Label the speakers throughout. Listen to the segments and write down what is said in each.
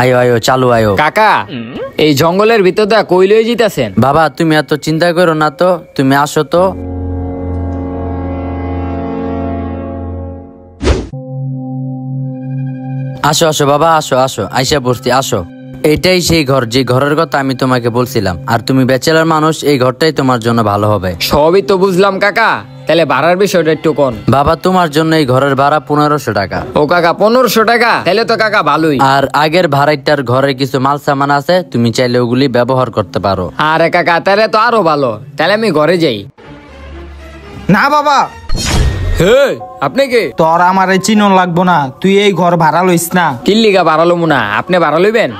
Speaker 1: আয়ো আয়ো চালু আয়ো।
Speaker 2: কাকা এই জঙ্গলের ভিতর দা কই লয়ে যাইতাছেন?
Speaker 1: বাবা তুমি এত চিন্তা করো না তো, তুমি আসো তো। আসো আসো বাবা, আসো আসো, আইসা বসতি, আসো। এটাই সেই ঘর, যে ঘরের কথা আমি তোমাকে বলছিলাম। আর তুমি ব্যাচেলার মানুষ, এই ঘরটাই তোমার জন্য ভালো হবে।
Speaker 2: সবই তো বুঝলাম কাকা, তাহলে ভাড়ার বিষয়টা একটু কোন।
Speaker 1: বাবা তোমার জন্য এই ঘরের ভাড়া 1500 টাকা।
Speaker 2: ও কাকা 1500 টাকা? তাহলে তো কাকা ভালোই।
Speaker 1: আর আগের ভাড়াটার ঘরে কিছু মাল সামান আছে, তুমি চাইলে ওগুলি ব্যবহার করতে পারো।
Speaker 2: আরে কাকা তাহলে তো আরো ভালো, তাহলে আমি ঘরে যাই।
Speaker 3: না বাবা,
Speaker 2: হে আপনি কে?
Speaker 3: তোর আমার চিনন লাগবো না, তুই এই ঘর ভাড়া লইস না।
Speaker 2: কিল্লিগা ভাড়া লমু না, আপনি ভাড়া লইবেন?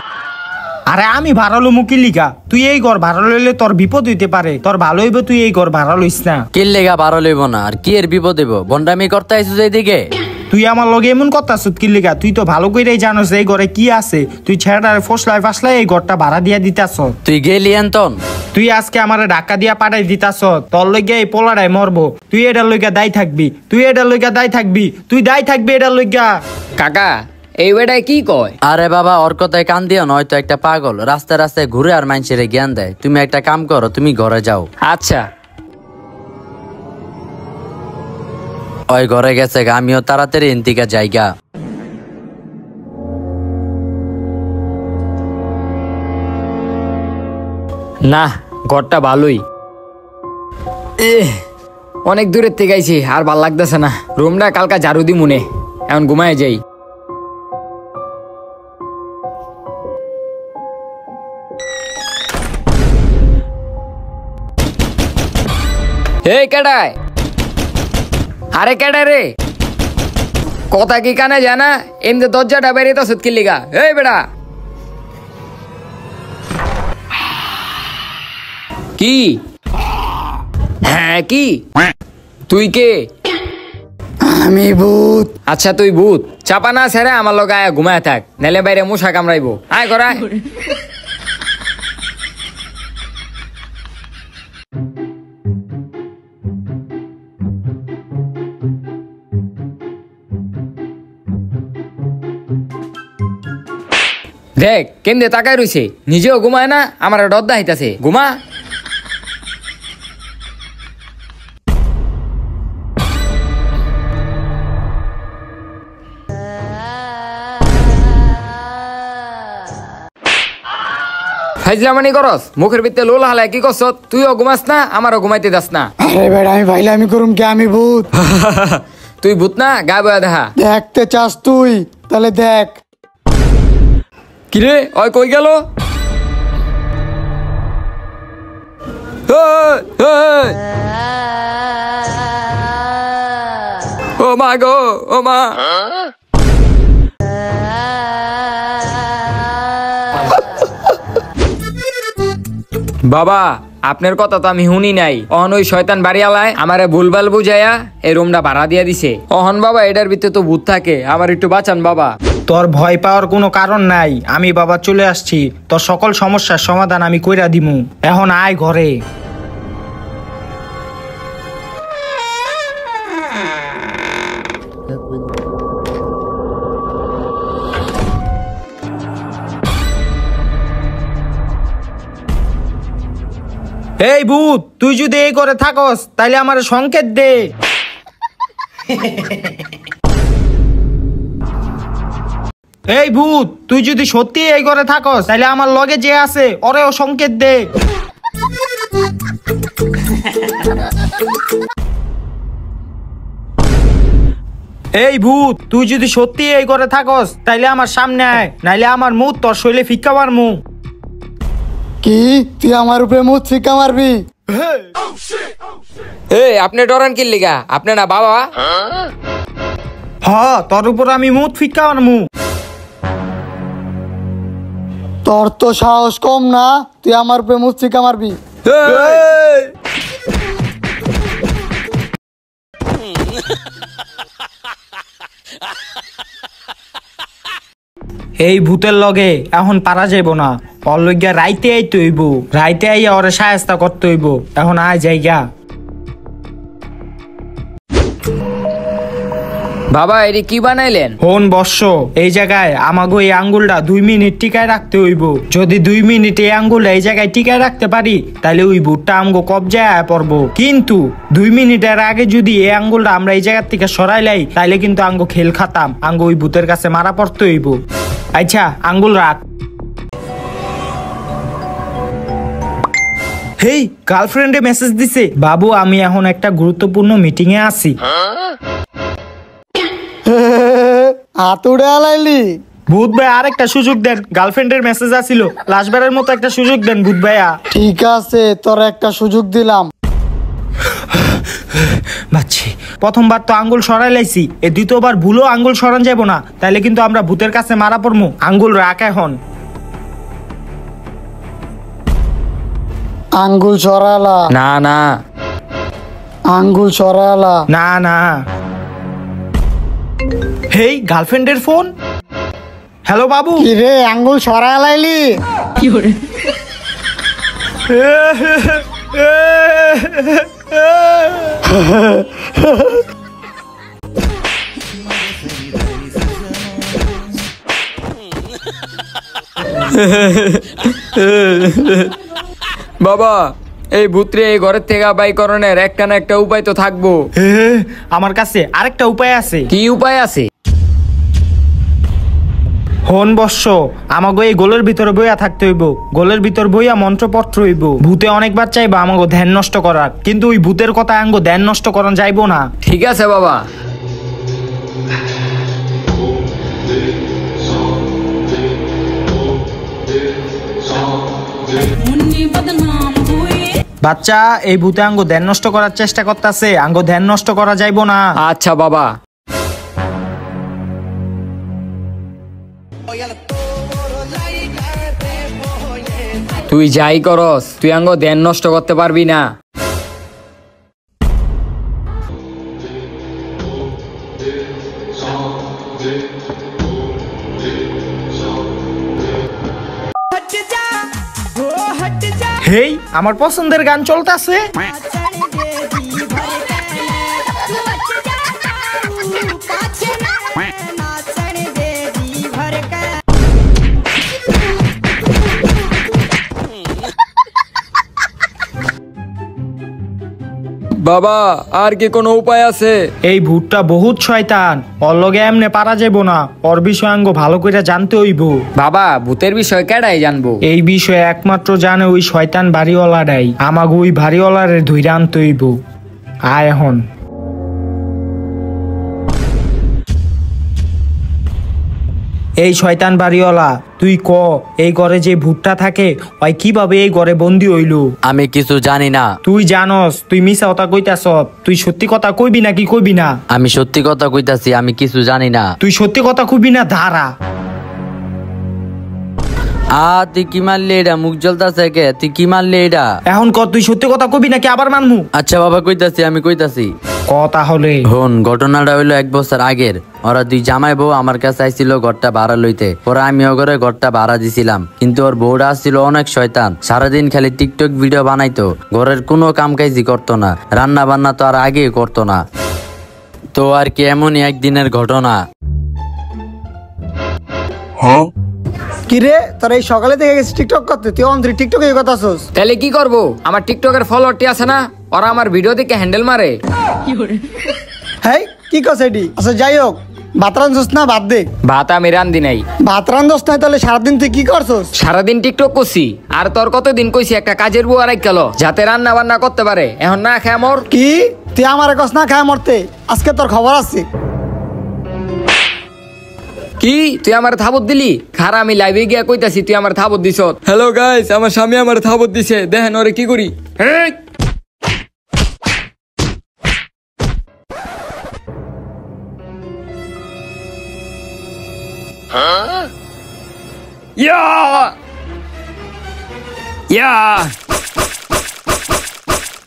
Speaker 3: আরে আমি ভাড়া লমু কি লিগা? তুই এই ঘর ভাড়া লইলে তোর বিপদ হইতে পারে, তোর ভালো হইবে তুই এই ঘর ভাড়া লইস না।
Speaker 1: কি লেগা ভাড়া লইব না? আর কি এর বিপদ দেব? বন্ডামি করতে আইছিস এইদিকে?
Speaker 3: তুই আমার লগে এমন করতাছিস কি লিগা? তুই তো ভালো কইরাই জানোস এই ঘরে কি আছে। তুই ছেড়ার ফসলাই এই ঘরটা ভাড়া দিয়া দিতাছ।
Speaker 1: তুই গেলি এন্তন?
Speaker 3: তুই আজকে আমারে ঢাকা দিয়া পাঠাই দিতাছ, তোর লইগা এই পোলাড়ায় মরবো। তুই এটার লইগা দায় থাকবি, তুই এটার লইগা দায় থাকবি, তুই দায় থাকবি এটার লইগা।
Speaker 2: কাকা এই বেটায় কি কয়?
Speaker 1: আরে বাবা ওর কথায় কান দিও না, হয়তো একটা পাগল রাস্তায় রাস্তায় ঘুরে আর মানুষের জ্ঞান দেয়। তুমি একটা কাম করো, তুমি ঘরে যাও।
Speaker 2: আচ্ছা
Speaker 1: ওই ঘরে গেছে, আমিও তাড়াতাড়ি এনতিকা জায়গা।
Speaker 2: না ঘরটা ভালোই। অনেক দূরের থেকে আইছি, আর ভাল লাগতেছে না। রুমটা কালকা ঝাড়ু দি মনে, এখন ঘুমায় যাই। হে কেডায়? আরে কেডা রে? কথা কি কানে জানা? এমনি দরজাটা বেরিয়ে তো সুতকির লিগা। এই বেড়া কি? হ্যাঁ কি? তুই কে?
Speaker 4: আমি ভূত।
Speaker 2: আচ্ছা তুই ভূত? চাপা না ছেড়ে আমার লগে আয় ঘুমায় থাক, নাইলে বাইরে মশা কামড়াইবো। আয় করায়। দেখ কেমনে তাকায় রইছে, নিজেও ঘুমায় না, আমার ডর দাইতাছে। ঘুমা। ফাইজলামানি করস, মুখের ভিতরে লোল হালায় কি করছ? তুইও ঘুমাস না, আমারও ঘুমাইতে দাস না।
Speaker 4: আরে বেড়া আমি ভাইলে আমি করুম কি? আমি ভূত।
Speaker 2: তুই ভূত না, গা বয়া দেখা।
Speaker 4: দেখতে চাস তুই? তাহলে দেখ।
Speaker 2: কিরে ওই কই গেল? ও মা গো, ও মা। বাবা আপনার কথা তো আমি শুনি নাই। অহন ওই শয়তান বাড়িওয়ালায় আমারে ভুলভাল বুঝাইয়া এই রুমটা ভাড়া দিয়া দিছে। অহন বাবা এটার ভিতরে তো ভূত থাকে, আমার একটু বাঁচান বাবা।
Speaker 3: তোর ভয় পাওয়ার কোনো কারণ নাই, আমি বাবা চলে আসছি। তোর সকল সমস্যার সমাধান আমি কইরা দিমু। এখন আয় ঘরে। এই ভূত, তুই যদি এই করে থাকস তাইলে আমার সংকেত দে। এই ভূত, তুই যদি সত্যি এই করে থাকস তাইলে আমার লগে যে আছে ওরেও সংকেত দে। এই ভূত, তুই যদি সত্যি এই করে থাকস তাইলে আমার সামনে আয়, নাইলে আমার মুখ তোর শৈলে ফিক্কা মারমু।
Speaker 4: কি তুই আমার উপরে মুখ ফিকা মারবি?
Speaker 2: এই আপনি ডরান কি লিগা? আপনি না বাবা?
Speaker 3: হ, তোর উপর আমি মুখ ফিক্কা মারমু।
Speaker 4: তোর তো সাহস কম না, তুই আমার উপরে মুখ ফিকা মারবি?
Speaker 3: এই ভূতের লগে এখন পারা যাইব না, ওর লইগা রাইতে আইতে হইব। রাইতে আইয়া ওরে সাহায্য করতে হইব। এখন আয় জায়গা।
Speaker 2: বাবা এটি কি বানাইলেন?
Speaker 3: হন বর্ষ, এই জায়গায় আমাগো এই আঙ্গুলটা 2 মিনিট টিকায় রাখতে হইব। যদি 2 মিনিট এই আঙ্গুলটা এই জায়গায় টিকায় রাখতে পারি তাহলে ওই ভূতটা আমগো কবজায় পড়বো। কিন্তু 2 মিনিটের আগে যদি এই আঙ্গুলটা আমরা এই জায়গা থেকে সরাইলাই তাহলে কিন্তু আঙ্গো খেল খাতাম, আঙ্গো ওই ভূতের কাছে মারা পড়তে হইব। আচ্ছা আঙ্গুল রাখ। হেই, গার্লফ্রেন্ডে মেসেজ দিছে, বাবু আমি এখন একটা গুরুত্বপূর্ণ মিটিং এ আছি।
Speaker 4: হাতুড়ে আলাইলি।
Speaker 3: ভূত ভাই আরেকটা সুযোগ দেন, গার্লফ্রেন্ডের মেসেজ আসিল, লাস্টবারের মতো একটা সুযোগ দেন ভূত ভাইয়া।
Speaker 4: ঠিক আছে, তোর একটা সুযোগ দিলাম।
Speaker 3: বাচ্চি, প্রথমবার তো আঙ্গুল সরাই লাইছি, এই দ্বিতীয়বার ভুলো আঙ্গুল সরান যাবো না, তাইলে কিন্তু আমরা ভূতের কাছে মারা পড়মু। আঙ্গুল রাখ এখন।
Speaker 4: আঙ্গুল সরালা।
Speaker 2: না না
Speaker 4: আঙ্গুল সরালা।
Speaker 3: না না। হেই, গার্লফ্রেন্ডের ফোন। হ্যালো বাবু।
Speaker 4: কি রে, আঙ্গুল সরাই লাইলি?
Speaker 2: বাবা এই ভূতরে এই ঘরের থেকে বাইকরণের একটা না একটা উপায় তো থাকবো।
Speaker 3: আমার কাছে আরেকটা উপায় আছে।
Speaker 2: কি উপায় আছে?
Speaker 3: হন বর্ষ, আমাগো এই গোলের ভিতরে বইয়া থাকতে হইব, গোলের ভিতর বইয়া মন্ত্রপত্র হইব। ভূতে অনেকবার চাইবা আমাগো ধ্যান নষ্ট করার, কিন্তু ওই ভূতের কথা আঙ্গো ধ্যান নষ্ট করান যাইবো না।
Speaker 2: ঠিক আছে বাবা।
Speaker 3: বাচ্চা, এই ভূতে আঙ্গো ধ্যান নষ্ট করার চেষ্টা করতেছে, আঙ্গো ধ্যান নষ্ট করা যাইবো না।
Speaker 2: আচ্ছা বাবা। তুই যাই করস, তুই আঙ্গ ধ্যান নষ্ট করতে পারবি না।
Speaker 3: হেই, আমার পছন্দের গান চলতেছে।
Speaker 2: বাবা আর কি কোনো উপায় আছে?
Speaker 3: এই ভূতটা বহুত শয়তান, ওর লগে এমনে পারা যাবো না, ওর বিষয় আঙ্গো ভালো করে জানতে হইব।
Speaker 2: বাবা ভূতের বিষয় কেডাই জানবো?
Speaker 3: এই বিষয়ে একমাত্র জানে ওই শয়তান বাড়িওয়ালাটাই। আমাকে ওই বাড়িওয়ালারে ধইরা আনতে হইব। আয় এখন। এই শয়তান বাড়িওয়ালা, তুই ক এই ঘরে যে ভূতটা থাকে ওই কিভাবে এই ঘরে বন্দি হইল?
Speaker 1: আমি কিছু জানি না।
Speaker 3: তুই জানস, তুই মিছা কথা কইতাছ, তুই সত্যি কথা কইবি নাকি কইবি না?
Speaker 1: আমি সত্যি কথা কইতাছি, আমি কিছু জানি না।
Speaker 3: তুই সত্যি কথা কইবি না? ধারা।
Speaker 1: তুই কি মারলি এটা? মুখ জ্বলতাছে কে? তুই কি মারলি এটা?
Speaker 3: এখন ক, তুই সত্যি কথা কইবি নাকি আবার মানমু?
Speaker 1: আচ্ছা বাবা কইতাছি, আমি কইতাছি।
Speaker 3: ক তাহলে।
Speaker 1: হন, ঘটনাটা হইলো 1 বছর আগের। ওরা 2 জামাই বউ আমার কাছে আইছিল ঘরটা ভাড়া লইতে। পরে আমি ওগরে ঘরটা ভাড়া দিছিলাম, কিন্তু ওর বউটা আসছিল অনেক শয়তান। সারাদিন খালি টিকটক ভিডিও বানাইতো, ঘরের কোনো কাম কাজই করতো না, রান্না বান্না তো আর আগে করতো না। তো আর কি এমনই একদিনের ঘটনা।
Speaker 4: কি রে, তোর এই সকালে থেকে গেছিস টিকটক করতে, তুই অন্ধ্রি টিকটকে কথা শুস?
Speaker 2: তাহলে কি করব? আমার টিকটকের ফলোয়ারটি আছে না, ওরা আমার ভিডিও দেখে হ্যান্ডেল মারে।
Speaker 4: হ্যাঁ, কি কস এডি? আচ্ছা যাই হোক, ভাত রান্ধছস না? বাদ দে,
Speaker 2: ভাত আমি রান্ধি নাই।
Speaker 4: ভাত রান্ধস না তাহলে সারাদিন তুই কি করছস?
Speaker 2: সারাদিন টিকটক করছি। আর তোর কতদিন কইছি একটা কাজের বউ আর গেল যাতে রান্না বান্না করতে পারে, এখন না খায় মর।
Speaker 4: কি তুই আমার কস না খায় মরতে? আজকে তোর খবর আছে।
Speaker 2: কি তুই আমার থাবত দিলি? খারা আমি লাইভে গিয়া কইতাছি, তুই আমার থাবত দিছ। হ্যালো গাইস, আমার স্বামী আমার থাবত দিছে, দেখেন ওরে কি করি। ইয়া ইয়া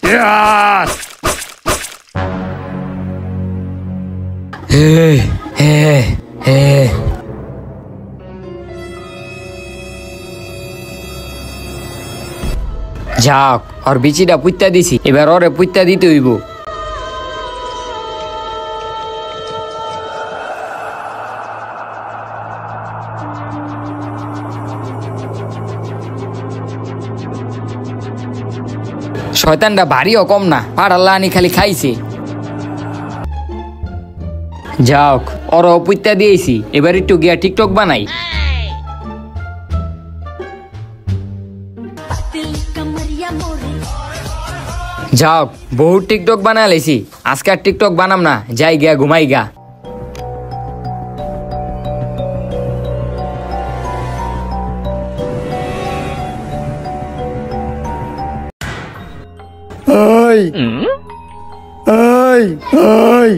Speaker 2: ইয়া হে হে হে। যাক, ওর বিচিটা পুইত্তা দিছি, এবার ওরে পুইত্তা দিতে হইব। শয়তানটা ভারীও কম না, পাড়াল্লা আনি খালি খাইছে। যাওক, ওর অপুত্যা দিয়েছি, এবার একটু গিয়া টিকটক বানাই। যাওক, বহুত টিকটক বানা লেছি, আজকে আর টিকটক বানাম না, যাই গিয়া ঘুমাই গা।
Speaker 4: ওই ওই ওই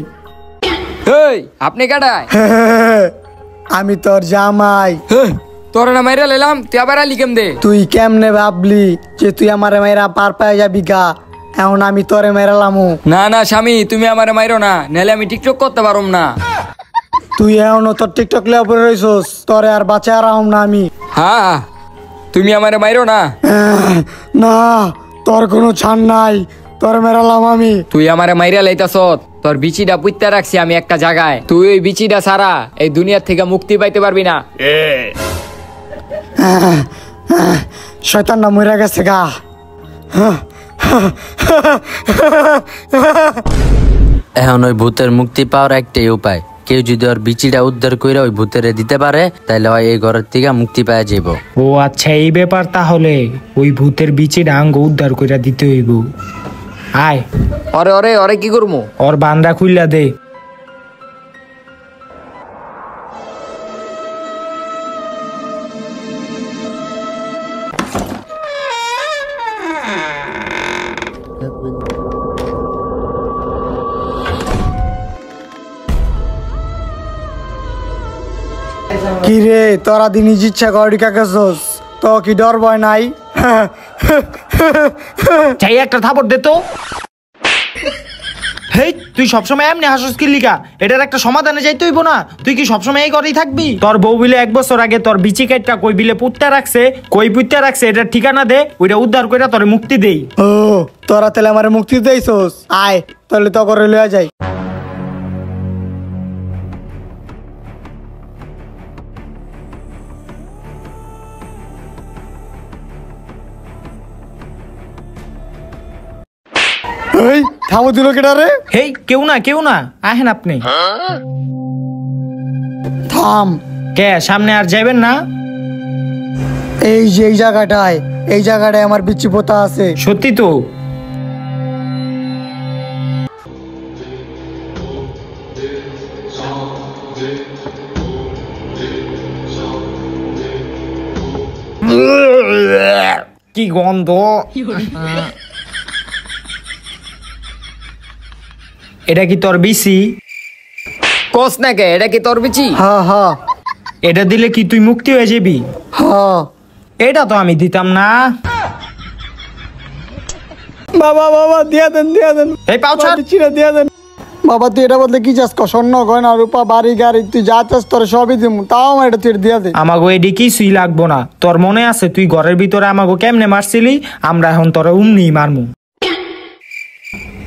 Speaker 2: এই, আপনি কাটায়?
Speaker 4: আমি তোর জামাই।
Speaker 2: তোর না মাইরা লেলাম, তুই আবার আলি কেম দে?
Speaker 4: তুই কেমনে ভাবলি যে তুই আমারে মাইরা পার পায়ে যাবি গা? এখন আমি তোরে মেরালামু।
Speaker 2: না না স্বামী, তুমি আমারে মাইরো না, নাহলে আমি টিকটক করতে পারুম না।
Speaker 4: তুই এখনো তোর টিকটক লেয়া পরে রইছস, তোরে আর বাঁচা রাহম না আমি।
Speaker 2: হ্যাঁ, তুমি আমারে মাইরো না।
Speaker 4: না, তোর কোনো ছাড় নাই, তোর মেরালাম আমি।
Speaker 2: তুই আমারে মাইরা লাইতাছ, তোর বিচিটা পুইত্তা রাখছি আমি একটা জায়গায়, তুই ওই বিচিটা ছাড়া এই দুনিয়ার থেকে মুক্তি পাইতে পারবি না।
Speaker 4: শয়তান না মরে গেছে গা।
Speaker 1: এখন ওই ভূতের মুক্তি পাওয়ার একটাই উপায়, কেউ যদি ওর বিচিটা উদ্ধার করে ওই ভূতের দিতে পারে, তাহলে হয় এই ঘরের থেকে মুক্তি পাওয়া যাব।
Speaker 3: ও আচ্ছা, এই ব্যাপার। তাহলে ওই ভূতের বিচির আঙ্গ উদ্ধার করে দিতে হইব। আয়,
Speaker 2: অরে অরে অরে কি করবো?
Speaker 3: ওর বান্দা খুইলা দে।
Speaker 4: কি রে, তোরা দিন ইচ্ছা করি কাকেছস, তো কি ডর ভয় নাই?
Speaker 3: চাই একটা থাপড় দে তো। হেই, তুই সবসময় এমনি হাসস কি লিগা? এটার একটা সমাধানে যাইতে হইব না? তুই কি সবসময় এই করেই থাকবি? তোর বউ বিলে 1 বছর আগে তোর বিচি কাটটা কই বিলে পুত্তা রাখছে, কই পুত্তা রাখছে, এটার ঠিকানা দে, ওইটা উদ্ধার কইরা তোরে মুক্তি দেই।
Speaker 4: ও, তোরা তাহলে আমারে মুক্তি দেইছস? আয় তাহলে তো করে লইয়া যাই। এই থামো দিল কেডা রে?
Speaker 3: হেই, কেউ না কেউ না, আহেন আপনি।
Speaker 4: থাম।
Speaker 3: কে সামনে আর যাবেন না?
Speaker 4: এই যে এই জায়গাটায় আমার বিচ্ছি পোতা আছে।
Speaker 3: সত্যি তো? কি গন্ধ! এটা কি তোর বিচি?
Speaker 2: কোস না কে, এটা কি তোর বিচি?
Speaker 4: হ্যাঁ হ্যাঁ
Speaker 3: এটা দিলে কি তুই মুক্তি হয়ে যাবি?
Speaker 4: হ্যাঁ।
Speaker 3: এটা তো আমি দিতাম না।
Speaker 4: বাবা বাবা দিয়া দেন
Speaker 3: এই পাও ছাড়।
Speaker 4: চিরা দিয়া দেন। বাবা তুই এটা বলতে কি চাস? স্বর্ণ গয়না রূপা বাড়ি গাড়ি তুই যা চাস তোর সবই দিব, তাও আমার এটা তুই দিয়া দে।
Speaker 3: আমাগো এডি কিছুই লাগবো না। তোর মনে আছে তুই ঘরের ভিতরে আমাগো কেমনে মারছিলি? আমরা এখন তোরা উমনি মারমু।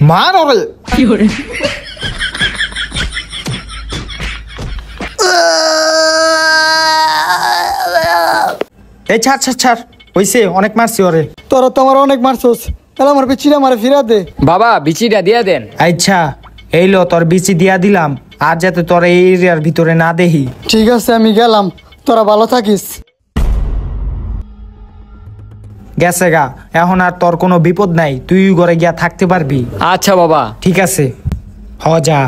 Speaker 3: মার ওরে। এই ছাড় ছাড় ছাড়, হইছে, অনেক মারছি ওরে।
Speaker 4: তোরা তো আমার অনেক মারছস, তাহলে আমার পিছিয়ে আমার ফিরা দে।
Speaker 2: বাবা বিচিটা দিয়া দেন।
Speaker 3: আচ্ছা, এই লো তোর বিচি দিয়া দিলাম, আর যাতে তোর এই এরিয়ার ভিতরে না দেখি।
Speaker 4: ঠিক আছে আমি গেলাম, তোরা ভালো থাকিস।
Speaker 3: গেছে গা, এখন আর তোর কোনো বিপদ নাই, তুই ঘরে গিয়া থাকতে পারবি।
Speaker 2: আচ্ছা বাবা,
Speaker 3: ঠিক আছে, হ যা।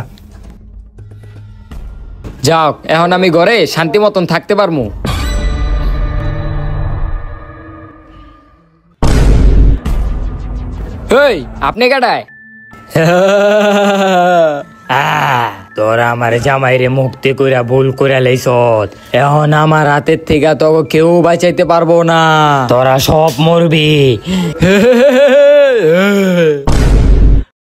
Speaker 2: যাও, এখন আমি ঘরে শান্তি মতন থাকতে পারমু। এই, আপনি কাটায়? তোরা আমার জামাইরে মুক্তি কইরা ভুল কইরা লইছত, এখন আমার হাতের থেকে তো কেউ বাঁচাইতে পারবো না, তোরা সব মরবি।